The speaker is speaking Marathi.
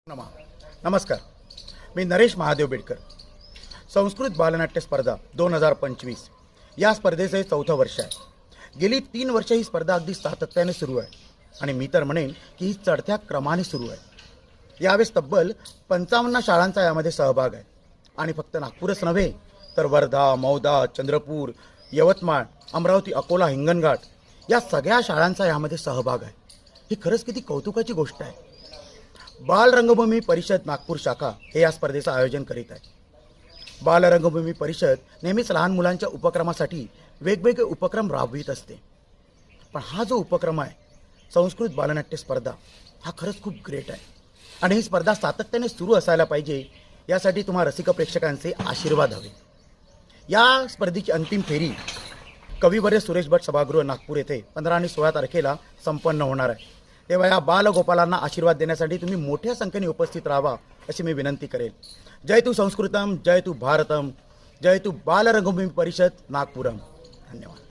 नमस्कार. मी नरेश महादेव बेडकर. संस्कृत बालनाट्य स्पर्धा 2025 या स्पर्धेचे 4थं वर्ष आहे. गेली 3 वर्ष ही स्पर्धा अगदी सातत्याने सुरू आहे आणि मी तर म्हणेन की ही चढत्या क्रमाने सुरू आहे. यावेळेस तब्बल 55 शाळांचा यामध्ये सहभाग आहे आणि फक्त नागपूरच नव्हे तर वर्धा, मौदा, चंद्रपूर, यवतमाळ, अमरावती, अकोला, हिंगणघाट या सगळ्या शाळांचा यामध्ये सहभाग आहे. ही खरंच किती कौतुकाची गोष्ट आहे. बाल रंगभूमी परिषद नागपूर शाखा हे या स्पर्धेचं आयोजन करीत आहे. बाल रंगभूमी परिषद नेहमीच लहान मुलांच्या उपक्रमासाठी वेगवेगळे उपक्रम राबवित असते. पण हा जो उपक्रम आहे संस्कृत बालनाट्य स्पर्धा हा खरंच खूप ग्रेट आहे आणि ही स्पर्धा सातत्याने सुरू असायला पाहिजे. यासाठी तुम्हा रसिक प्रेक्षकांचे आशीर्वाद हवे. या स्पर्धेची अंतिम फेरी कविवर्य सुरेश भट सभागृह नागपूर येथे 15 आणि 16 तारखेला संपन्न होणार आहे. तेव्हा या बालगोपालांना आशीर्वाद देण्यासाठी तुम्ही मोठ्या संख्येने उपस्थित राहावा अशी मी विनंती करेल. जय तू संस्कृतम, जय तू भारतम, जय तू बाल रंगभूमी परिषद नागपुरम. धन्यवाद.